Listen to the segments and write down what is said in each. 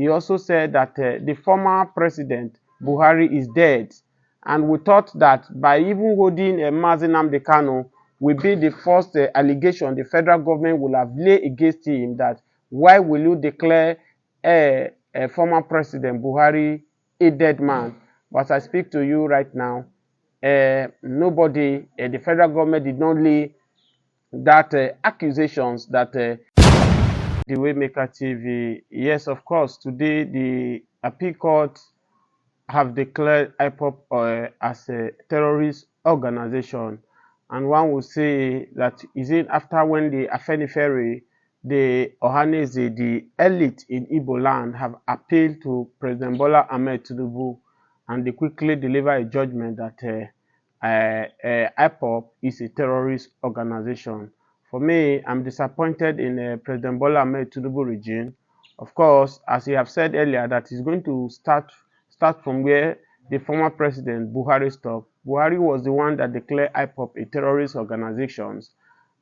he also said that the former president, Buhari, is dead. And we thought that by even holding Nnamdi Kanu will be the first allegation the federal government will have laid against him, that why will you declare a former president Buhari a dead man? But as I speak to you right now, nobody, the federal government did not lay that accusations that the Waymaker TV. Yes, of course, today the appeal court have declared IPOB as a terrorist organization. And one would say that is it after when the Afenifere, the Ohanese, the elite in Igbo land have appealed to President Bola Ahmed Tinubu, and they quickly deliver a judgment that IPOB is a terrorist organization. For me, I'm disappointed in President Bola Ahmed Tinubu regime. Of course, as he have said earlier, that he's going to start from where the former president Buhari stopped. Buhari was the one that declared IPOB a terrorist organization,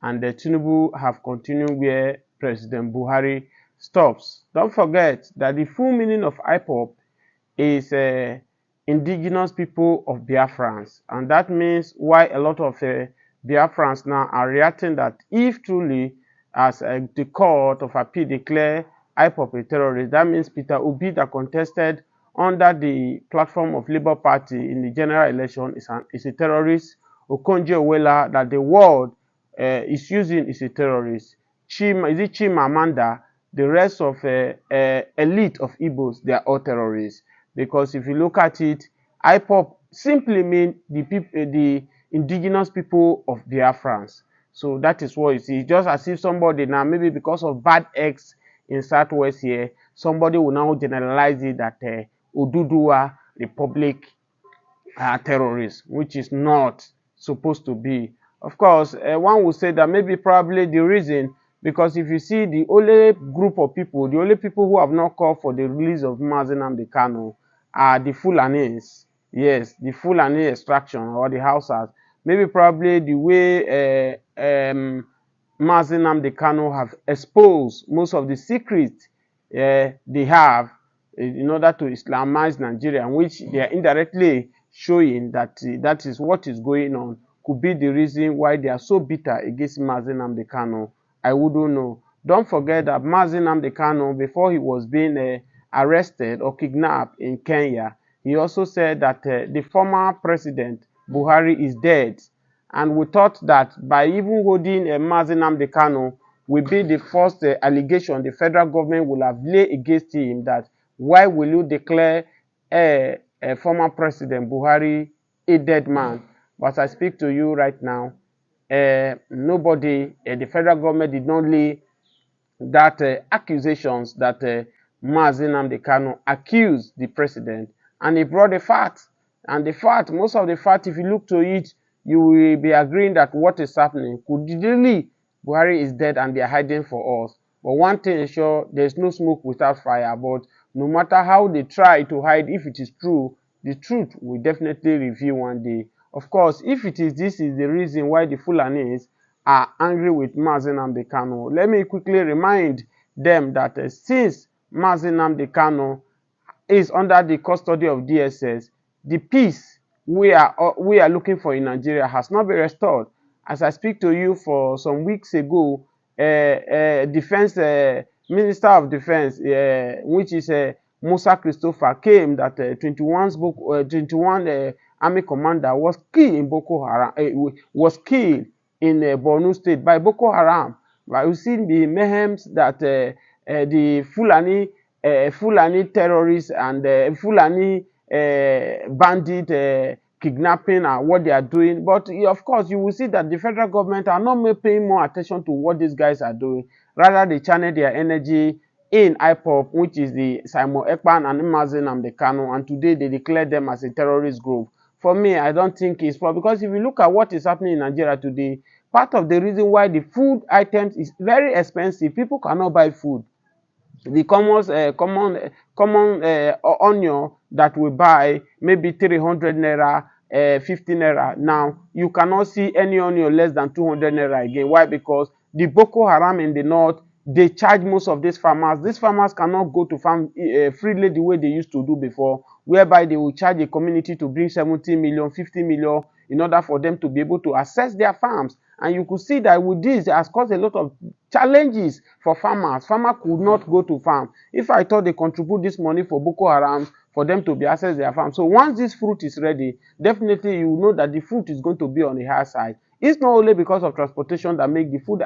and the Tinubu have continued where President Buhari stops. Don't forget that the full meaning of IPOB is indigenous people of Biafrans, and that means why a lot of Biafrans now are reacting that if truly as the court of appeal declare IPOB a terrorist, that means Peter Obi that contested under the platform of Labour Party in the general election is a terrorist. Okonjo-Iweala that the world is using is a terrorist. Chimamanda, the rest of elite of Igbos, they are all terrorists. Because if you look at it, IPOB simply means the indigenous people of Biafrans. So that is what it is. Just as if somebody now, maybe because of bad eggs in Southwest here, somebody will now generalize it that Oduduwa Republic are terrorists, which is not supposed to be. Of course, one would say that maybe probably the reason, because if you see the only group of people, the only people who have not called for the release of Nnamdi Kanu are the Fulanis. Yes, the Fulani extraction or the Hausas. Maybe probably the way Nnamdi Kanu have exposed most of the secrets they have in order to Islamize Nigeria, which they are indirectly showing that that is what is going on, could be the reason why they are so bitter against Nnamdi Kanu. I wouldn't know. Don't forget that Nnamdi Kanu, before he was being arrested or kidnapped in Kenya, he also said that the former president Buhari is dead. And we thought that by even holding Nnamdi Kanu will be the first allegation the federal government will have laid against him, that why will you declare a former president Buhari a dead man? But I speak to you right now, nobody, the federal government did not lay that accusations that Nnamdi Kanu accused the president, and he brought the facts. And the fact, most of the fact, if you look to it, you will be agreeing that what is happening could really Buhari is dead and they are hiding for us. But one thing is sure, there's no smoke without fire. But no matter how they try to hide, if it is true, the truth will definitely reveal one day. Of course, if it is this is the reason why the Fulanis are angry with Nnamdi Kanu, let me quickly remind them that since Nnamdi Kanu is under the custody of DSS, the peace we are looking for in Nigeria has not been restored. As I speak to you for some weeks ago, defense Minister of Defense, which is Musa Christopher, came that 21 army commander was killed in Boko Haram. Was killed in Borno State by Boko Haram. But you see the mayhem that the Fulani terrorists and Fulani bandit kidnapping and what they are doing. But of course, you will see that the federal government are not paying more attention to what these guys are doing. Rather, they channel their energy in IPOB, which is the Simon Ekpan and Nnamdi Kanu, and today they declare them as a terrorist group. For me, I don't think it's for, because if you look at what is happening in Nigeria today, part of the reason why the food items is very expensive, people cannot buy food. The common onion that we buy maybe 300 naira, 50 naira. Now you cannot see any onion less than 200 naira again. Why? Because the Boko Haram in the north, they charge most of these farmers. These farmers cannot go to farm freely the way they used to do before, whereby they will charge a community to bring 70 million, 50 million in order for them to be able to access their farms. And you could see that with this, it has caused a lot of challenges for farmers. Farmers could not go to farm. If I thought they contribute this money for Boko Haram, for them to be access their farm. So once this fruit is ready, definitely you know that the fruit is going to be on the higher side. It's not only because of transportation that make the food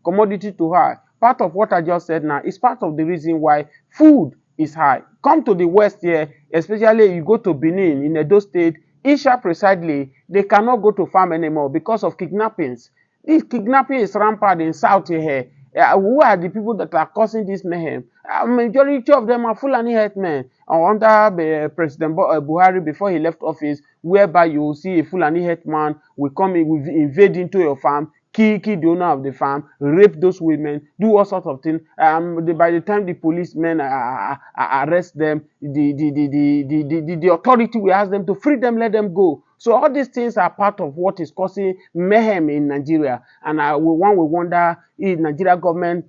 commodity too high. Part of what I just said now is part of the reason why food is high. Come to the west here, especially you go to Benin in Edo State, Isha precisely, they cannot go to farm anymore because of kidnappings. This kidnapping is rampant in South here. Who are the people that are causing this mayhem? Majority of them are Fulani headmen under President Buhari before he left office, whereby you will see a Fulani headman will come in, will invade into your farm, kill the owner of the farm, rape those women, do all sorts of things. By the time the policemen arrest them, the authority will ask them to free them, let them go. So all these things are part of what is causing mayhem in Nigeria. And one will wonder if Nigeria government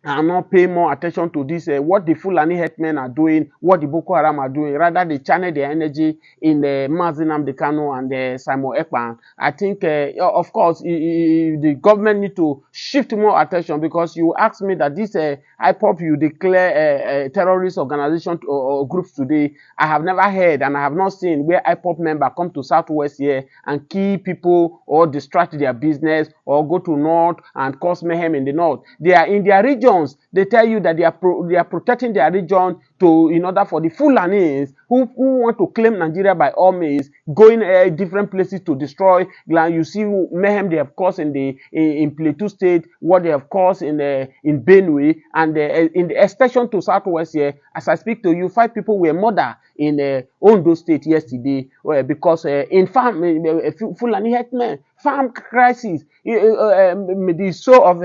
are not pay more attention to this, what the Fulani headmen are doing, what the Boko Haram are doing. Rather, they channel their energy in Nnamdi Kanu and Simon Ekpan. I think, of course, the government need to shift more attention, because you asked me that this IPOP you declare terrorist organization or groups today. I have never heard and I have not seen where IPOP member come to Southwest here and kill people or distract their business or go to North and cause mayhem in the North. They are in their region. They tell you that they are protecting their region in order for the Fulanis who want to claim Nigeria by all means, going different places to destroy. You see mayhem they have caused in Plateau State, what they have caused in Benue, and in the extension to Southwest here. As I speak to you, 5 people were murdered in Ondo State yesterday because in farm Fulani headmen, farm crisis, the soul of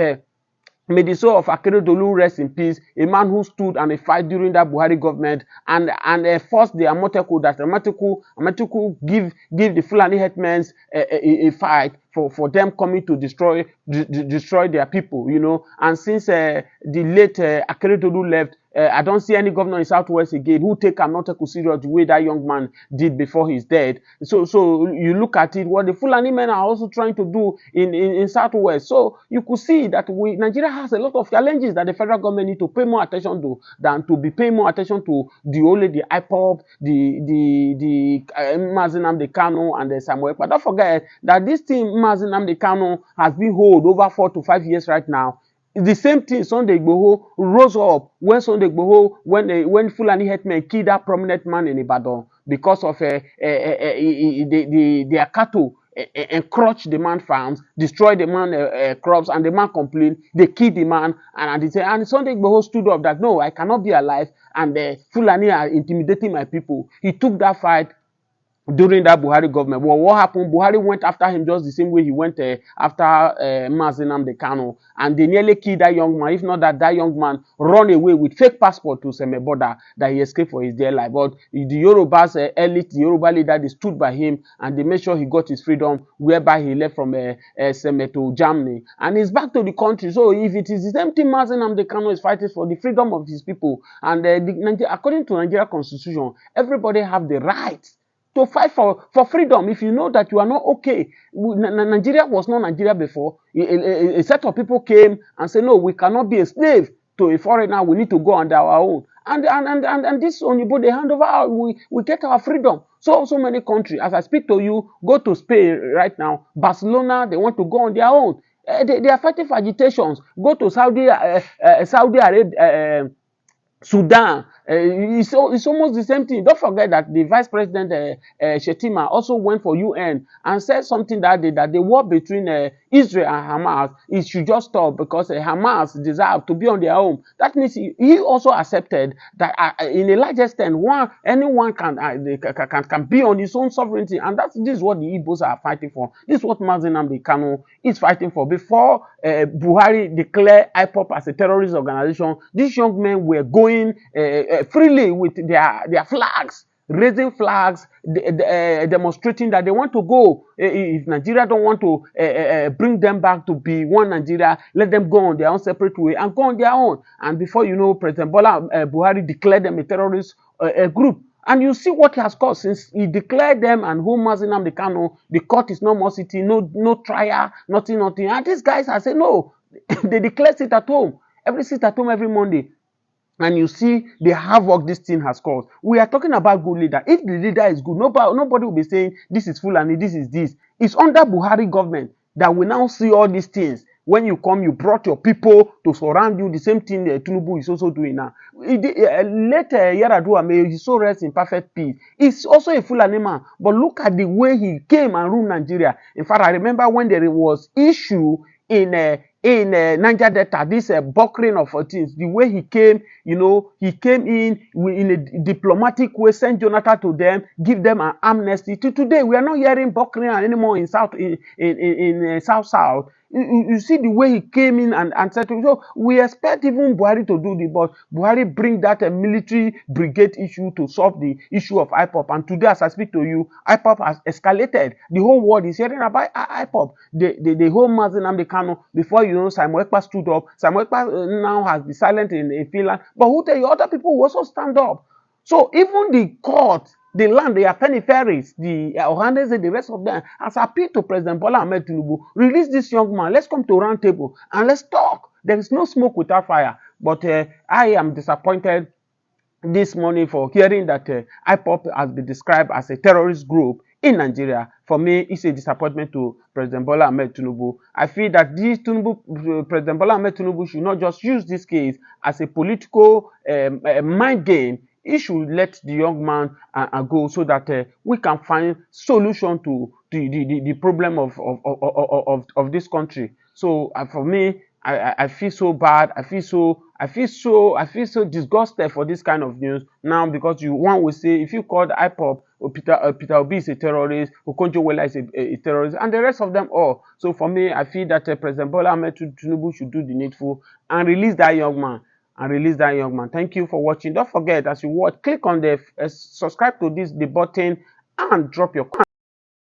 may the soul of Akeredolu rest in peace, a man who stood and fight during that Buhari government and forced the Amoteku, that Amoteku give the Fulani headmen a fight for them coming to destroy their people, you know. And since the late Akeredolu left, I don't see any governor in Southwest again who take Amoteku serious the way that young man did before his death. So you look at it, what the Fulani men are also trying to do in Southwest. So you could see that Nigeria has a lot of challenges that the federal government need to pay more attention to than to be paying more attention to the IPOP, the Nnamdi Kanu and the Samuel. But don't forget that this thing Nnamdi Kanu has been hold over 4 to 5 years right now. The same thing Sunday Igboho rose up when Sunday Igboho, when Fulani headmen killed that prominent man in Ibadan because of their cattle encroach the man farms, destroy the man crops, and the man complained. They killed the man, and Sunday Igboho stood up that no, I cannot be alive, and Fulani are intimidating my people. He took that fight during that Buhari government. Well, what happened? Buhari went after him just the same way he went after Nnamdi Kanu, and they nearly killed that young man. If not that young man run away with fake passport to Seme border, that he escaped for his dear life. But the Yoruba's elite, the Yoruba leader, they stood by him and they made sure he got his freedom, whereby he left from Seme to Germany, and he's back to the country. So if it is the same thing, Nnamdi Kanu is fighting for the freedom of his people, and according to Nigeria Constitution, everybody have the right to fight for freedom. If you know that you are not okay, Nigeria was not Nigeria before. A set of people came and said, no, we cannot be a slave to a foreigner. We need to go under our own. And this Onibo, they hand over, we get our freedom. So many countries, as I speak to you, go to Spain right now. Barcelona, they want to go on their own. They are fighting for agitations. Go to Saudi Arabia, Sudan. It's almost the same thing. Don't forget that the Vice President Shetima also went for UN and said something that day, that the war between Israel and Hamas, it should just stop, because Hamas deserve to be on their own. That means he also accepted that in a large extent, anyone can be on his own sovereignty, and this is what the Igbos are fighting for. This is what Nnamdi Kanu is fighting for. Before Buhari declared IPOP as a terrorist organization, these young men were going freely with their flags raising flags, demonstrating that they want to go. If Nigeria don't want to bring them back to be one Nigeria, let them go on their own separate way and go on their own. And before you know, President Bola Buhari declared them a terrorist group. And you see what he has caused since he declared them and who Nnamdi Kanu, the court is no more sitting, no trial, nothing. And these guys have said no. They declare sit at home. Sit at home every Monday. And you see the havoc this thing has caused. We are talking about good leader. If the leader is good, nobody will be saying this is Fulani, this is this. It's under Buhari government that we now see all these things. When you come, you brought your people to surround you. The same thing Tinubu is also doing now. Later, Yaradua, may he so rest in perfect peace. He's also a Fulani man. But look at the way he came and ruled Nigeria. In fact, I remember when there was issue in Niger Delta, this buckling of things, the way he came, he came in a diplomatic way, sent Jonathan to them, give them an amnesty. To today, we are not hearing buckling anymore in South South. You see the way he came in and said, so we expect even Buhari to do this, but Buhari bring that military brigade issue to solve the issue of IPOP. And today, as I speak to you, IPOP has escalated. The whole world is hearing about IPOP. The whole Nnamdi Kanu, before you know, Simon Ekpa stood up. Simon Ekpa now has been silent in Finland. But who tell you, other people will also stand up. So even the court, the land, the Afeniferis, the Ohanese, the rest of them has appealed to President Bola Ahmed Tinubu, release this young man, let's come to a round table and let's talk. There is no smoke without fire. But I am disappointed this morning for hearing that IPOP has been described as a terrorist group in Nigeria. For me, it's a disappointment to President Bola Ahmed Tinubu. I feel that President Bola Ahmed Tinubu should not just use this case as a political mind game. He should let the young man go so that we can find solution to the problem of this country. So for me, I feel so bad. I feel so disgusted for this kind of news now, because one will say if you called IPOP, Peter Obi is a terrorist, Okonjo-Iweala is a terrorist, and the rest of them all. So for me, I feel that President Bola Ahmed Tinubu should do the needful and release that young man. Thank you for watching. Don't forget, as you watch, click on the subscribe to the button and drop your comment.